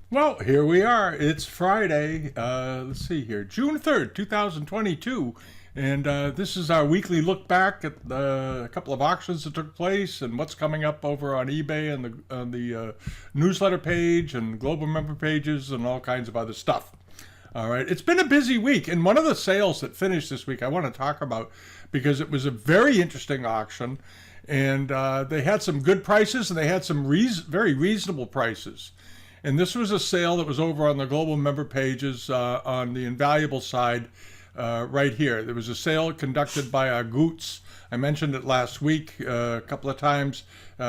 Well, here we are. It's Friday. Let's see here, June 3rd, 2022. And this is our weekly look back at a couple of auctions that took place and what's coming up over on eBay and the newsletter page and global member pages and all kinds of other stuff. All right. It's been a busy week. And one of the sales that finished this week I want to talk about because it was a very interesting auction. And they had some good prices and they had some very reasonable prices. And this was a sale that was over on the global member pages on the invaluable side right here. There was a sale conducted by Auguttes. I mentioned it last week a couple of times.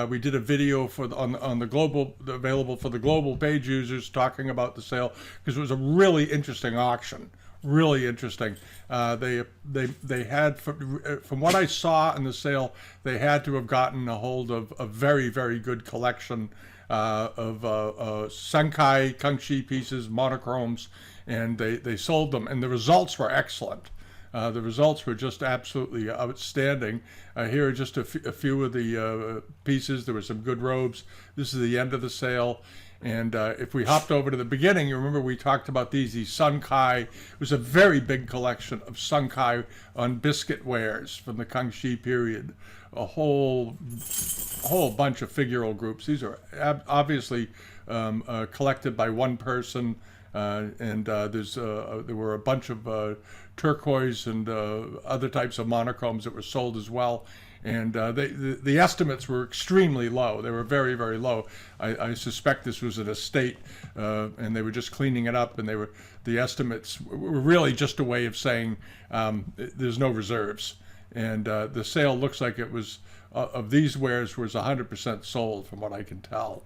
We did a video on the global, available for the global page users, talking about the sale because it was a really interesting auction. Really interesting. They had, from what I saw in the sale, they had to have gotten a hold of a very, very good collection of Senkai Kangxi pieces, monochromes, and they sold them, and the results were excellent. The results were just absolutely outstanding. Here are just a few of the pieces. There were some good robes. This is the end of the sale. And if we hopped over to the beginning, you remember we talked about these Sunkai. It was a very big collection of Sunkai on biscuit wares from the Kangxi period. A whole bunch of figural groups. These are obviously collected by one person, and there were a bunch of turquoise and other types of monochromes that were sold as well. And the estimates were extremely low. They were very, very low. I suspect this was an estate, and they were just cleaning it up. And the estimates were really just a way of saying there's no reserves. And the sale looks like it was of these wares was 100% sold, from what I can tell.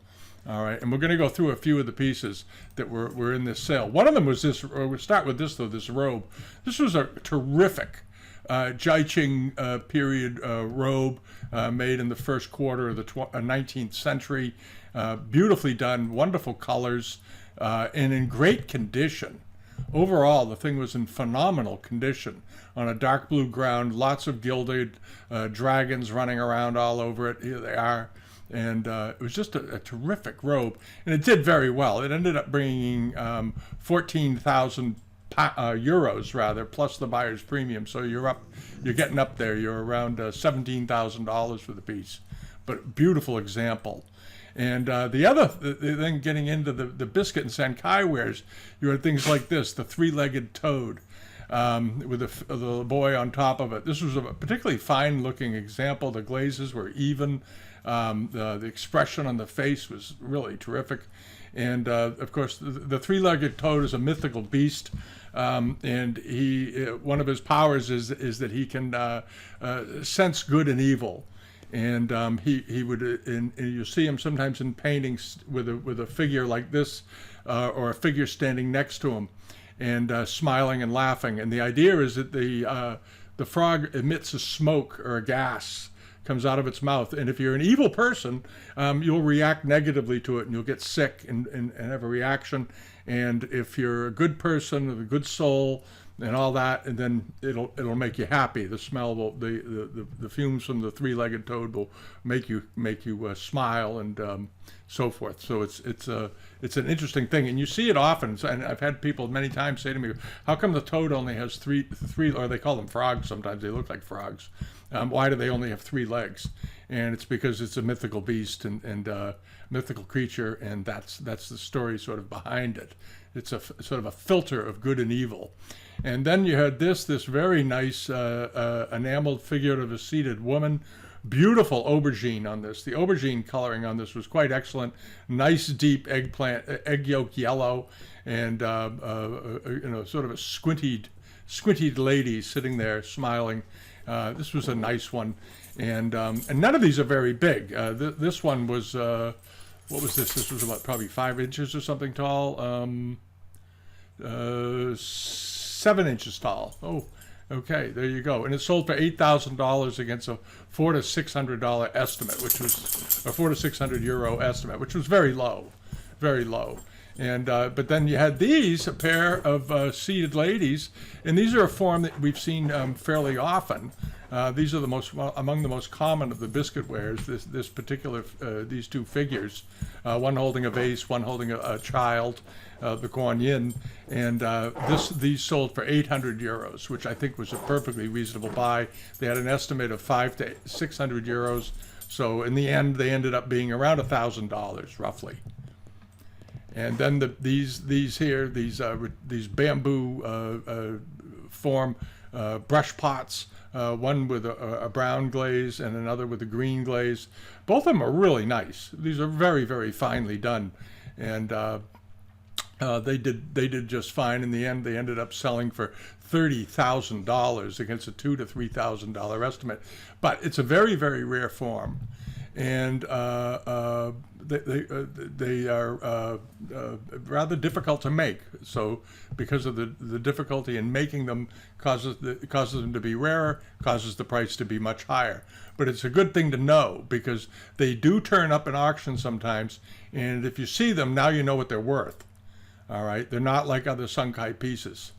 All right, and we're going to go through a few of the pieces that were in this sale. One of them was this. We'll start with this though. This robe. This was a terrific Jiaqing period robe made in the first quarter of the 19th century. Beautifully done, wonderful colors, and in great condition. Overall, the thing was in phenomenal condition on a dark blue ground, lots of gilded dragons running around all over it. Here they are. And it was just a terrific robe. And it did very well. It ended up bringing 14,000 euros rather, plus the buyer's premium. So you're getting up there. You're around $17,000 for the piece. But beautiful example. And the other thing, getting into the biscuit and Senkai wares, you had things like this, the three-legged toad with the boy on top of it. This was a particularly fine-looking example. The glazes were even. The expression on the face was really terrific. And of course, the three-legged toad is a mythical beast. And one of his powers is that he can sense good and evil. And he would, and you see him sometimes in paintings with a figure like this, or a figure standing next to him, and smiling and laughing. And the idea is that the frog emits a smoke or a gas, comes out of its mouth, and if you're an evil person, you'll react negatively to it, and you'll get sick and have a reaction. And if you're a good person with a good soul and all that, and then it'll make you happy. The smell will, the fumes from the three-legged toad will make you smile and so forth. So it's an interesting thing, and you see it often. And I've had people many times say to me, "How come the toad only has three? Or they call them frogs sometimes. They look like frogs. Why do they only have 3 legs?" And it's because it's a mythical beast and mythical creature, and that's the story sort of behind it. It's a sort of a filter of good and evil. And then you had this very nice enameled figure of a seated woman. Beautiful aubergine on this. The aubergine coloring on this was quite excellent. Nice deep egg yolk yellow, and sort of a squinted lady sitting there smiling. This was a nice one, and none of these are very big. This one was what was this? This was about probably 5 inches or something tall. 7 inches tall. Oh, okay, there you go. And it sold for $8,000 against a $400 to $600 estimate, which was a €400 to €600 estimate, which was very low, very low. And but then you had these, a pair of seated ladies, and these are a form that we've seen fairly often. These are among the most common of the biscuit wares. This particular these two figures, one holding a vase, one holding a child, the Guan Yin, and these sold for 800 euros, which I think was a perfectly reasonable buy. They had an estimate of 500 to 600 euros, so in the end they ended up being around $1,000 roughly. And then these bamboo form brush pots, one with a brown glaze and another with a green glaze. Both of them are really nice. These are very, very finely done, and they did just fine. In the end, they ended up selling for $30,000 against a $2,000 to $3,000 estimate. But it's a very, very rare form, and they are rather difficult to make. So because of the difficulty in making them causes them to be rarer, causes the price to be much higher. But it's a good thing to know, because they do turn up in auction sometimes, and if you see them, now you know what they're worth. All right, they're not like other Sunkai pieces.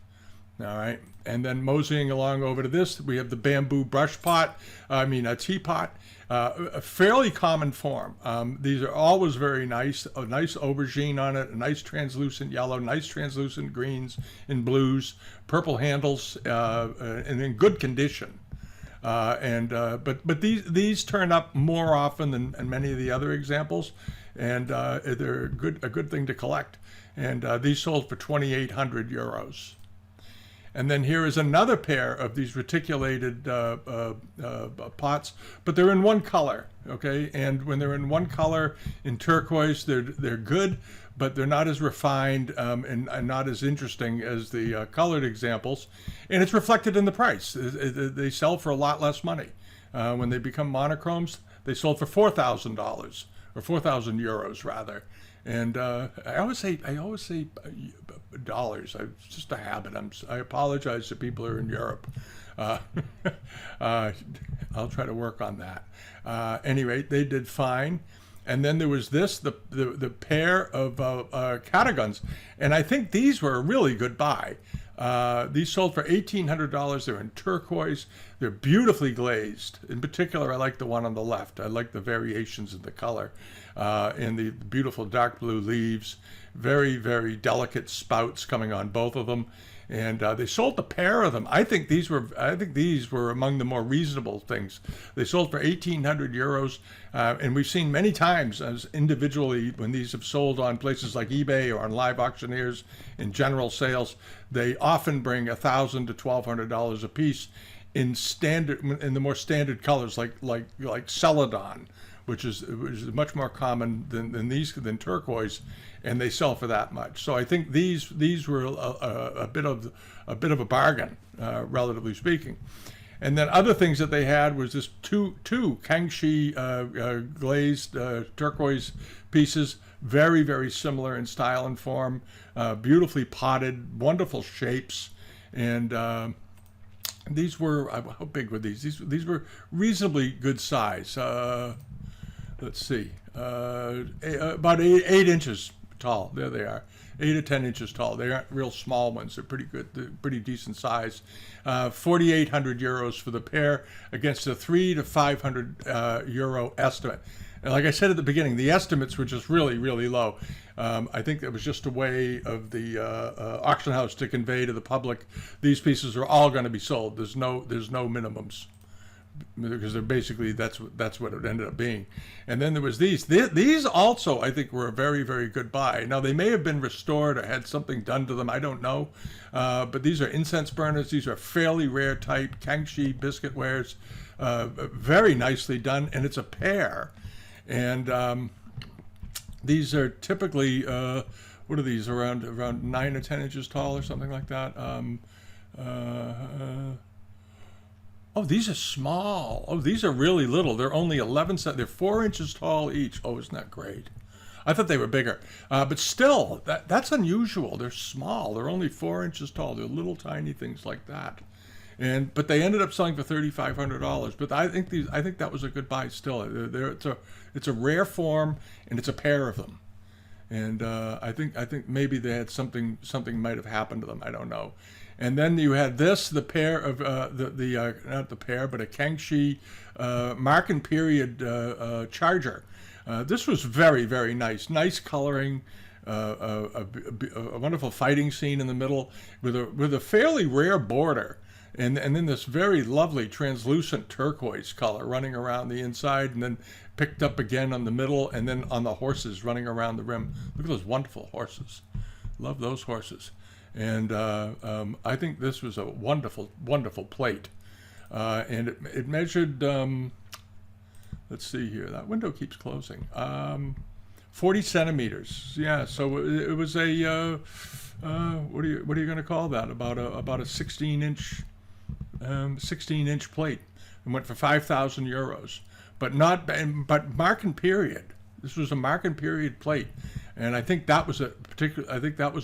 All right, and then moseying along over to this, we have the bamboo brush pot, a teapot, a fairly common form. These are always very nice, a nice aubergine on it, a nice translucent yellow, nice translucent greens and blues, purple handles, and in good condition. But these turn up more often than many of the other examples, and they're a good thing to collect. And these sold for 2,800 euros. And then here is another pair of these reticulated pots, but they're in one color, okay? And when they're in one color, in turquoise, they're good, but they're not as refined and not as interesting as the colored examples. And it's reflected in the price. They sell for a lot less money. When they become monochromes, they sold for $4,000, or 4,000 euros rather. And I always say dollars. It's just a habit. I apologize to people who are in Europe. I'll try to work on that. Anyway, they did fine. And then there was the pair of catagons, and I think these were a really good buy. These sold for $1,800. They're in turquoise. They're beautifully glazed. In particular, I like the one on the left. I like the variations in the color and the beautiful dark blue leaves. Very, very delicate spouts coming on both of them. And they sold a pair of them. I think these were among the more reasonable things. They sold for 1,800 euros, and we've seen many times as individually when these have sold on places like eBay or on live auctioneers in general sales, they often bring $1,000 to $1,200 a piece in the more standard colors like celadon, which is much more common than turquoise, and they sell for that much. So I think these were a bit of a bargain, relatively speaking. And then other things that they had was this two Kangxi glazed turquoise pieces, very, very similar in style and form, beautifully potted, wonderful shapes, and these were, how big were these? These were reasonably good size. Let's see, about 8 inches tall. There they are, 8 or 10 inches tall. They aren't real small ones. They're pretty good. They're pretty decent size. 4,800 euros for the pair against a 300 to 500 euro estimate. And like I said at the beginning, the estimates were just really, really low. I think that was just a way of the auction house to convey to the public these pieces are all going to be sold. There's no minimums, because they're basically that's what it ended up being. And then there was these also I think were a very, very good buy. Now they may have been restored or had something done to them, I don't know, but these are incense burners. These are fairly rare type Kangxi biscuit wares, very nicely done, and it's a pair. And these are typically what are these, around 9 or 10 inches tall or something like that. Oh, these are small. Oh, these are really little. They're only 11 cents. They're 4 inches tall each. Oh, isn't that great? I thought they were bigger. But still, that's unusual. They're small. They're only 4 inches tall. They're little tiny things like that. But they ended up selling for $3,500. But I think that was a good buy still. It's a rare form, and it's a pair of them. And I think maybe they had something might have happened to them. I don't know. And then you had this, the pair of not the pair, but a Kangxi Marken period charger. This was very, very nice. Nice coloring, a wonderful fighting scene in the middle with a fairly rare border. And then this very lovely translucent turquoise color running around the inside, and then picked up again on the middle, and then on the horses running around the rim. Look at those wonderful horses. Love those horses. And I think this was a wonderful, wonderful plate. And it measured, let's see here, that window keeps closing. 40 centimeters. Yeah, so it was a, what are you going to call that? About a 16-inch plate. It went for 5,000 euros. But Marken period. This was a Marken period plate. And I think that was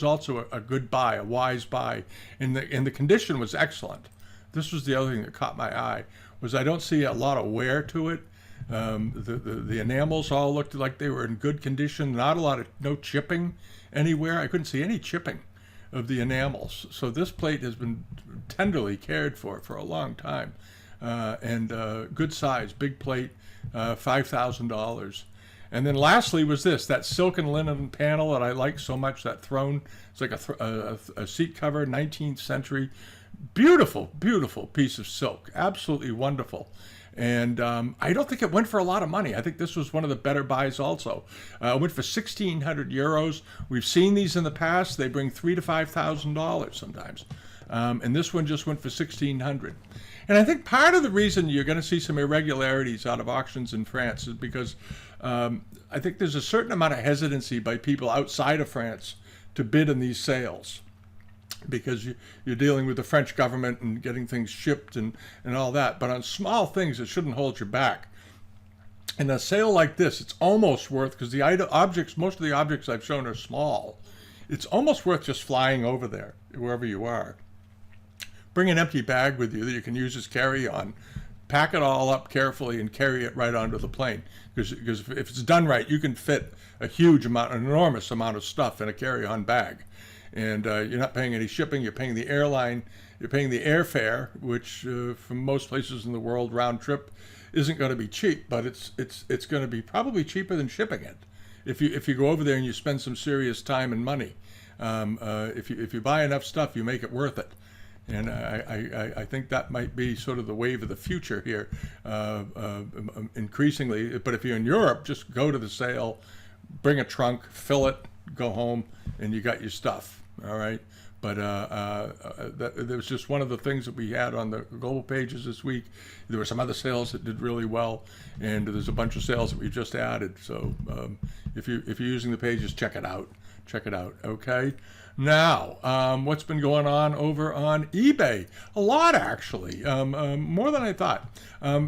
also a good buy, a wise buy. And the condition was excellent. This was the other thing that caught my eye, was I don't see a lot of wear to it. The enamels all looked like they were in good condition. No chipping anywhere. I couldn't see any chipping of the enamels. So this plate has been tenderly cared for a long time. And good size, big plate, $5,000. And then lastly was that silken linen panel that I like so much, that throne. It's like a seat cover, 19th century. Beautiful, beautiful piece of silk. Absolutely wonderful. And I don't think it went for a lot of money. I think this was one of the better buys also. It went for 1,600 euros. We've seen these in the past. They bring $3,000 to $5,000 sometimes. And this one just went for 1,600. And I think part of the reason you're going to see some irregularities out of auctions in France is because I think there's a certain amount of hesitancy by people outside of France to bid in these sales, because you're dealing with the French government and getting things shipped and all that. But on small things, it shouldn't hold you back. In a sale like this, it's almost worth, because most of the objects I've shown are small, it's almost worth just flying over there, wherever you are. Bring an empty bag with you that you can use as carry-on. Pack it all up carefully and carry it right onto the plane. Because if it's done right, you can fit an enormous amount of stuff in a carry-on bag. And you're not paying any shipping. You're paying the airline. You're paying the airfare, which from most places in the world, round trip, isn't going to be cheap. But it's going to be probably cheaper than shipping it, if you go over there and you spend some serious time and money. If you buy enough stuff, you make it worth it. And I think that might be sort of the wave of the future here, increasingly. But if you're in Europe, just go to the sale, bring a trunk, fill it, go home, and you got your stuff. All right. But there was just one of the things that we had on the global pages this week. There were some other sales that did really well, and there's a bunch of sales that we just added. So if you're using the pages, check it out. Check it out. Okay. Now, what's been going on over on eBay? A lot, actually, more than I thought.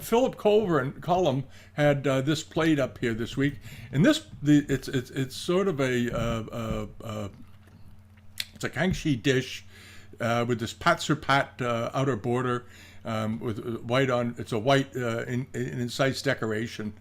Philip Cullum had this plate up here this week, and it's sort of it's a Kangxi dish with this pat sur pat outer border with white on. It's a white incise decoration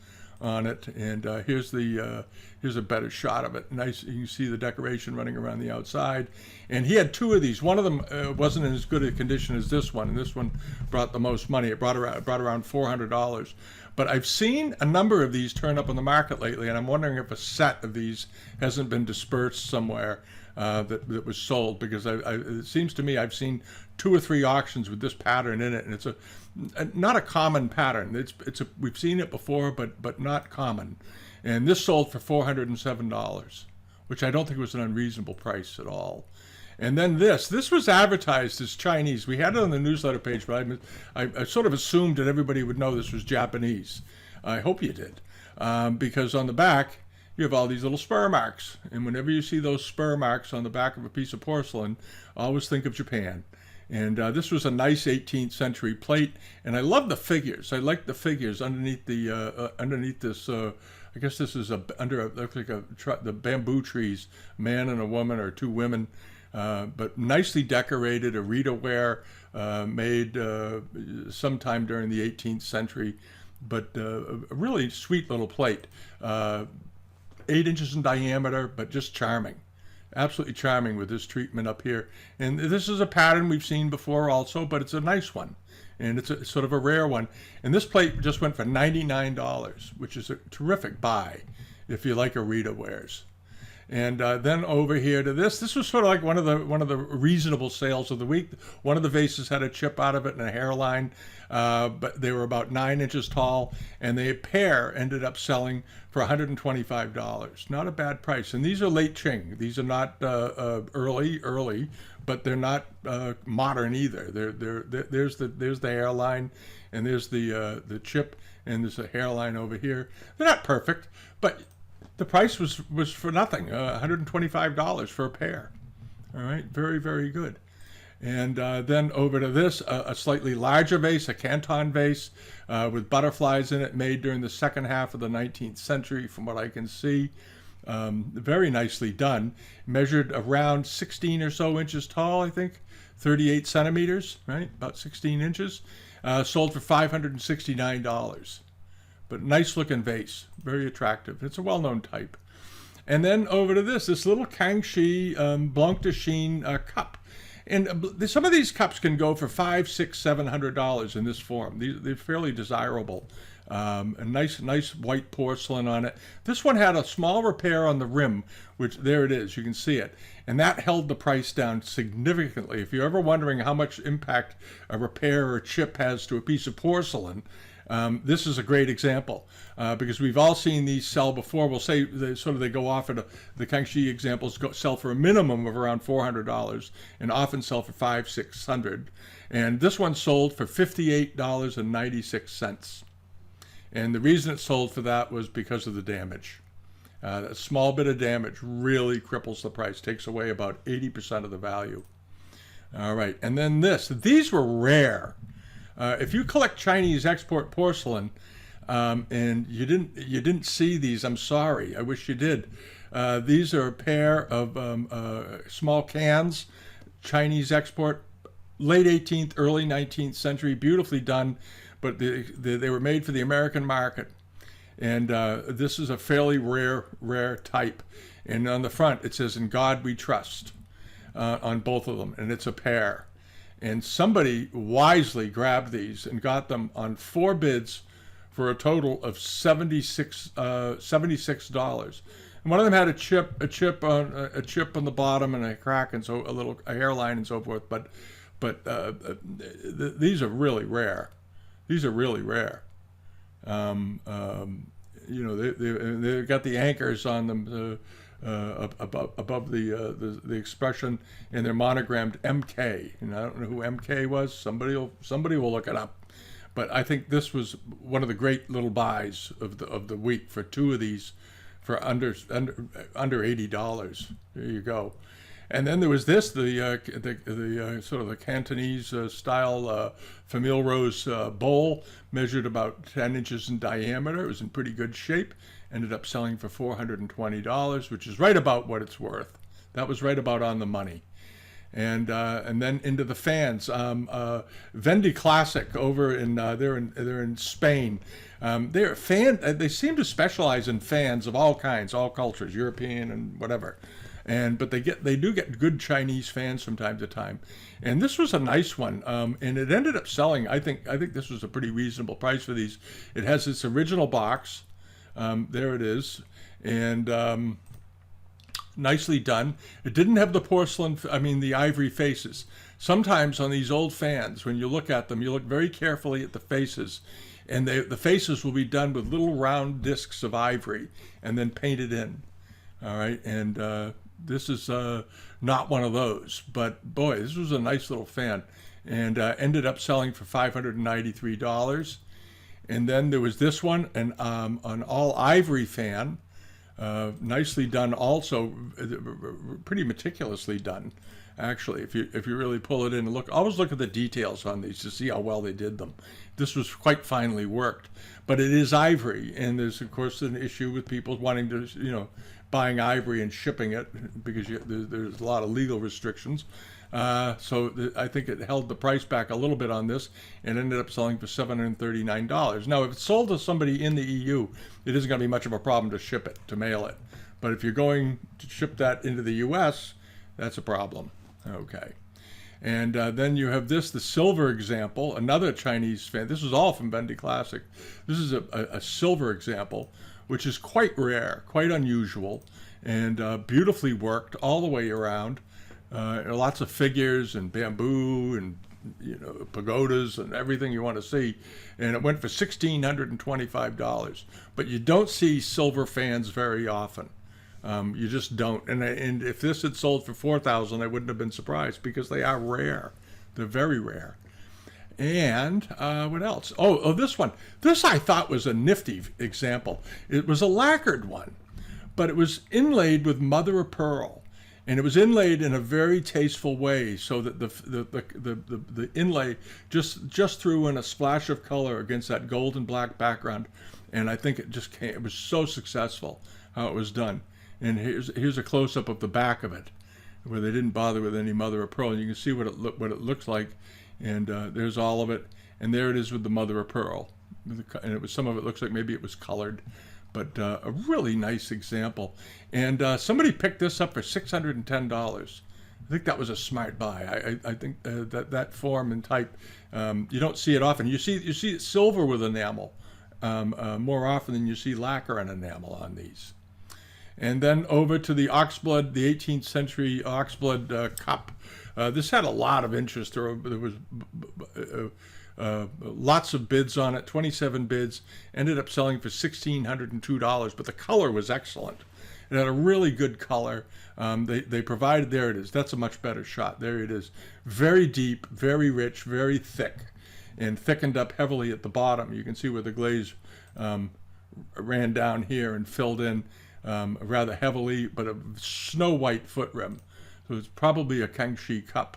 on it, and here's a better shot of it. Nice, you can see the decoration running around the outside. And he had two of these. One of them wasn't in as good a condition as this one, and this one brought the most money. It brought around $400. But I've seen a number of these turn up on the market lately, and I'm wondering if a set of these hasn't been dispersed somewhere that was sold, because it seems to me I've seen 2 or 3 auctions with this pattern in it, and it's not a common pattern. We've seen it before, but not common. And this sold for $407, which I don't think was an unreasonable price at all. And then this was advertised as Chinese. We had it on the newsletter page, but I sort of assumed that everybody would know this was Japanese. I hope you did, because on the back you have all these little spur marks, and whenever you see those spur marks on the back of a piece of porcelain, always think of Japan. And this was a nice 18th century plate, and I love the figures. I like the figures underneath this. I guess this is looks like the bamboo trees, a man and a woman, or 2 women, but nicely decorated. Arita ware made sometime during the 18th century, but a really sweet little plate. 8 inches in diameter, but just charming. Absolutely charming with this treatment up here. And this is a pattern we've seen before also, but it's a nice one. And it's sort of a rare one. And this plate just went for $99, which is a terrific buy if you like Arita wares. And then over here to this. This was sort of like one of the reasonable sales of the week. One of the vases had a chip out of it and a hairline, but they were about 9 inches tall, and the pair ended up selling for $125. Not a bad price. And these are late Qing. These are not early, but they're not modern either. There's the hairline, and there's the chip, and there's a hairline over here. They're not perfect, but the price was for nothing, $125 for a pair. All right, very, very good. And then over to this, a slightly larger vase, a Canton vase with butterflies in it, made during the second half of the 19th century, from what I can see. Very nicely done. Measured around 16 or so inches tall, I think, 38 centimeters, right? About 16 inches. Sold for $569. But nice looking vase, very attractive. It's a well-known type. And then over to this little Kangxi Blanc de Chine cup. And some of these cups can go for $500, $600, $700 in this form. They're fairly desirable. A nice white porcelain on it. This one had a small repair on the rim, which there it is, you can see it. And that held the price down significantly. If you're ever wondering how much impact a repair or chip has to a piece of porcelain, this is a great example because we've all seen these sell before. We'll say they go off at the Kangxi examples sell for a minimum of around $400 and often sell for $500, $600. And this one sold for $58.96. And the reason it sold for that was because of the damage. A small bit of damage really cripples the price, takes away about 80% of the value. All right, and then these were rare. If you collect Chinese export porcelain and you didn't see these, I'm sorry. I wish you did. These are a pair of small cans, Chinese export, late 18th, early 19th century, beautifully done, but they were made for the American market. And this is a fairly rare type. And on the front, it says, "In God We Trust," on both of them, and it's a pair. And somebody wisely grabbed these and got them on 4 bids for a total of $76. And one of them had a chip on the bottom and a crack and so a hairline and so forth. But these are really rare. These are really rare. They've got the anchors on them. Above the expression, and they're monogrammed MK. And I don't know who MK was. Somebody will look it up. But I think this was one of the great little buys of the week for 2 of these for under $80. There you go. And then there was this, the sort of the Cantonese style Famille Rose bowl, measured about 10 inches in diameter. It was in pretty good shape. Ended up selling for $420, which is right about what it's worth. That was right about on the money. And then into the fans, Vendy Classic over in they're in Spain. They seem to specialize in fans of all kinds, all cultures, European and whatever. But they do get good Chinese fans from time to time. And this was a nice one, and it ended up selling. I think this was a pretty reasonable price for these. It has its original box. There it is, and nicely done. It didn't have the the ivory faces. Sometimes on these old fans, when you look at them, you look very carefully at the faces, and the faces will be done with little round discs of ivory and then painted in. All right, and this is not one of those, but boy, this was a nice little fan, and ended up selling for $593. And then there was this one, an all ivory fan, nicely done also, pretty meticulously done, actually. If you really pull it in and always look at the details on these to see how well they did them. This was quite finely worked, but it is ivory, and there's of course an issue with people wanting to, buying ivory and shipping it because there's a lot of legal restrictions. So I think it held the price back a little bit on this and ended up selling for $739. Now, if it's sold to somebody in the EU, it isn't going to be much of a problem to ship it, to mail it. But if you're going to ship that into the U.S., that's a problem. Okay. And then you have the silver example, another Chinese fan. This is all from Bendy Classic. This is a silver example, which is quite rare, quite unusual, and beautifully worked all the way around. Lots of figures and bamboo and pagodas and everything you want to see. And it went for $1,625. But you don't see silver fans very often. You just don't. And if this had sold for $4,000, I wouldn't have been surprised because they are rare. They're very rare. And what else? Oh, this one. This I thought was a nifty example. It was a lacquered one, but it was inlaid with mother of pearl. And it was inlaid in a very tasteful way, so that the inlay just threw in a splash of color against that gold and black background. And I think it was so successful how it was done. And here's a close-up of the back of it, where they didn't bother with any mother of pearl. And you can see what it looks like, and there's all of it. And there it is with the mother of pearl. And some of it looks like maybe it was colored, but a really nice example. And somebody picked this up for $610. I think that was a smart buy. I think that form and type, you don't see it often. You see silver with enamel more often than you see lacquer and enamel on these. And then over to the oxblood, the 18th century oxblood cup. This had a lot of interest. There was lots of bids on it, 27 bids, ended up selling for $1,602, but the color was excellent. It had a really good color. They provided, there it is. That's a much better shot. There it is. Very deep, very rich, very thick, and thickened up heavily at the bottom. You can see where the glaze ran down here and filled in rather heavily, but a snow white foot rim. So it's probably a Kangxi cup.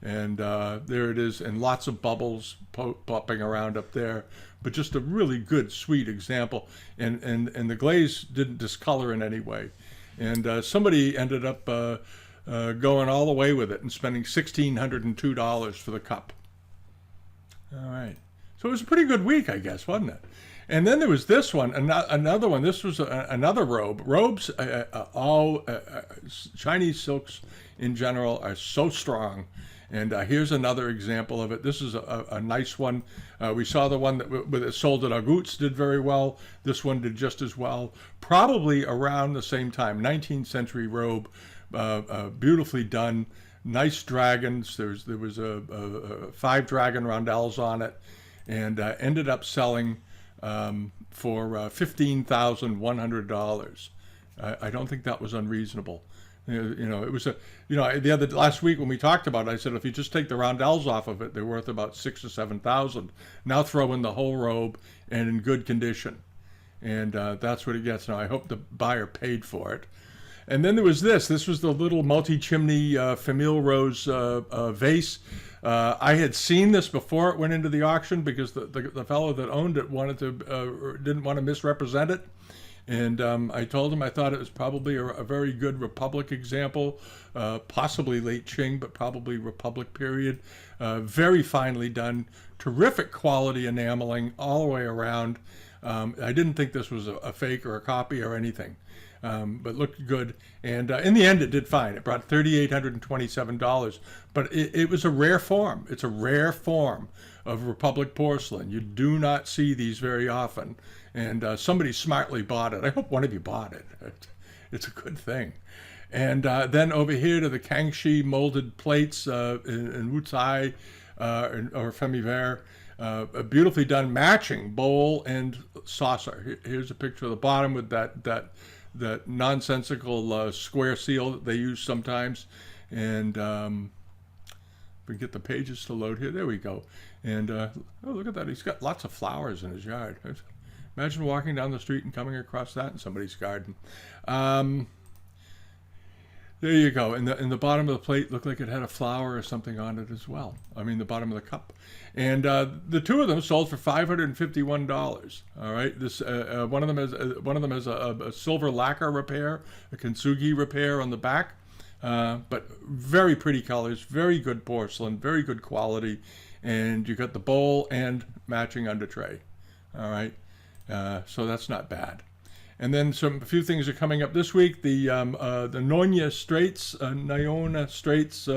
And there it is, and lots of bubbles popping around up there, but just a really good, sweet example. And the glaze didn't discolor in any way. And somebody ended up going all the way with it and spending $1,602 for the cup. All right. So it was a pretty good week, I guess, wasn't it? And then there was this one, another one. This was another robe. Robes, Chinese silks in general are so strong. And here's another example of it. This is a nice one. We saw the one that sold at Auguttes did very well. This one did just as well. Probably around the same time. 19th century robe, beautifully done. Nice dragons. There was 5 dragon rondelles on it, and ended up selling for $15,100. I don't think that was unreasonable. It was last week when we talked about it, I said if you just take the rondelles off of it, they're worth about $6,000 or $7,000. Now throw in the whole robe and in good condition, and that's what it gets. Now I hope the buyer paid for it. And then there was this. This was the little multi-chimney Famille Rose vase. I had seen this before it went into the auction because the fellow that owned it didn't want to misrepresent it. And I told him I thought it was probably a very good Republic example, possibly late Qing, but probably Republic period. Very finely done, terrific quality enameling all the way around. I didn't think this was a fake or a copy or anything, but looked good. And in the end, it did fine. It brought $3,827, but it was a rare form. It's a rare form of Republic porcelain. You do not see these very often. And somebody smartly bought it. I hope one of you bought it. It's a good thing. And then over here to the Kangxi molded plates in Wucai or Femiver. Beautifully done, matching bowl and saucer. Here's a picture of the bottom with that nonsensical square seal that they use sometimes. And we get the pages to load here. There we go. And oh, look at that. He's got lots of flowers in his yard. Imagine walking down the street and coming across that in somebody's garden. There you go. And the bottom of the plate looked like it had a flower or something on it as well. I mean, the bottom of the cup. And the two of them sold for $551. All right. This one of them has a silver lacquer repair, a kintsugi repair on the back. But very pretty colors, very good porcelain, very good quality, and you got the bowl and matching under tray. All right. So that's not bad. And then a few things are coming up this week. The Nyonya Straits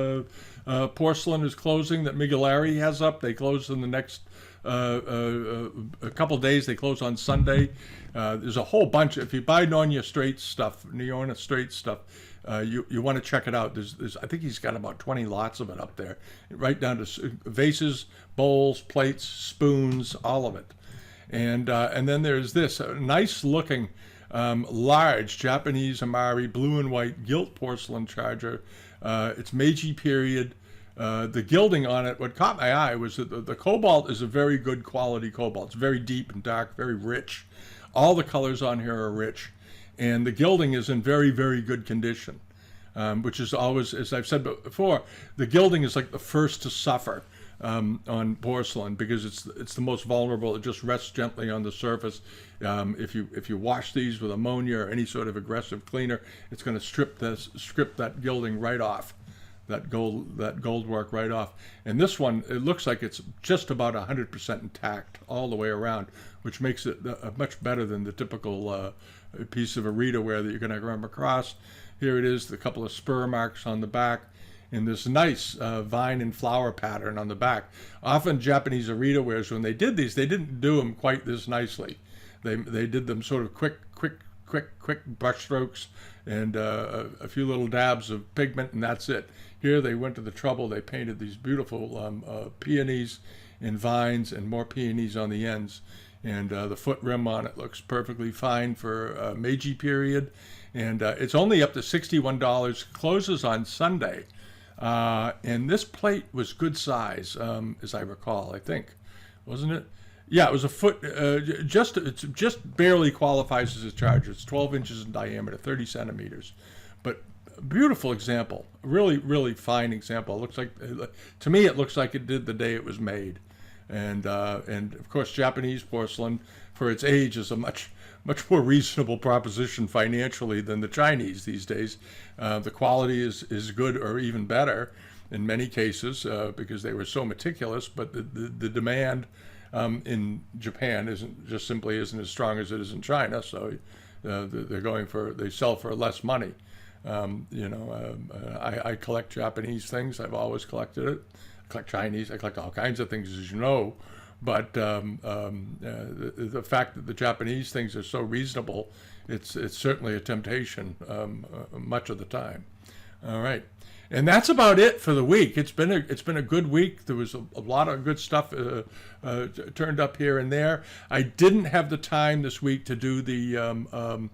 porcelain is closing that Migolari has up. They close in the next a couple days. They close on Sunday. There's a whole bunch. If you buy Nyonya Straits stuff, you want to check it out. There's I think he's got about 20 lots of it up there, right down to vases, bowls, plates, spoons, all of it. And then there's this nice looking large Japanese Amari blue and white gilt porcelain charger. It's Meiji period. The gilding on it, what caught my eye was that the cobalt is a very good quality cobalt. It's very deep and dark, very rich. All the colors on here are rich. And the gilding is in very, very good condition, which is always, as I've said before, the gilding is like the first to suffer on porcelain because it's the most vulnerable. It just rests gently on the surface. If you wash these with ammonia or any sort of aggressive cleaner, it's going to strip that gilding right off, that gold work right off. And this one, it looks like it's just about 100% intact all the way around, which makes it much better than the typical piece of Arita ware that you're going to come across. Here it is, a couple of spur marks on the back, and this nice vine and flower pattern on the back. Often Japanese Arita wares, when they did these, they didn't do them quite this nicely. They did them sort of quick brush strokes and a few little dabs of pigment, and that's it. Here they went to the trouble. They painted these beautiful peonies and vines and more peonies on the ends. And the foot rim on it looks perfectly fine for Meiji period. And it's only up to $61, closes on Sunday. And this plate was good size, as I recall, I think. Wasn't it? Yeah, it was a foot, it just barely qualifies as a charger. It's 12 inches in diameter, 30 centimeters. But beautiful example, really, really fine example. It looks like, to me, it looks like it did the day it was made. And of course, Japanese porcelain, for its age, is a much more reasonable proposition financially than the Chinese these days. The quality is good or even better in many cases because they were so meticulous. But the demand in Japan isn't as strong as it is in China. So they sell for less money. I collect Japanese things. I've always collected it. I collect Chinese. I collect all kinds of things, as you know. But the fact that the Japanese things are so reasonable, it's certainly a temptation much of the time. All right, and that's about it for the week. It's been a good week. There was a lot of good stuff turned up here and there. I didn't have the time this week to do the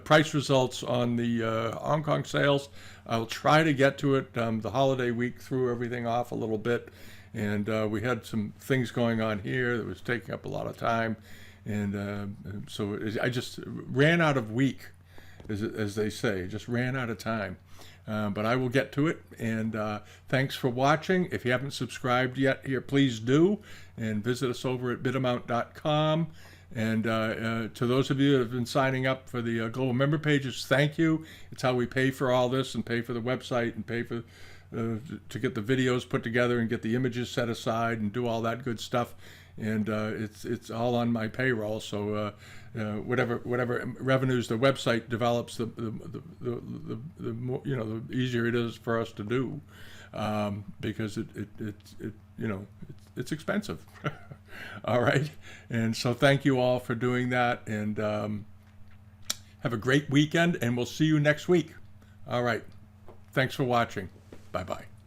price results on the Hong Kong sales. I'll try to get to it. The holiday week threw everything off a little bit. And we had some things going on here that was taking up a lot of time. And so I just ran out of week, as they say, just ran out of time. But I will get to it. And thanks for watching. If you haven't subscribed yet here, please do. And visit us over at bidamount.com. And to those of you that have been signing up for the global member pages, thank you. It's how we pay for all this and pay for the website and pay for to get the videos put together and get the images set aside and do all that good stuff. And it's all on my payroll. So whatever revenues the website develops, the more, the easier it is for us to do, because it's expensive. All right. And so thank you all for doing that, and have a great weekend, and we'll see you next week. All right. Thanks for watching. Bye-bye.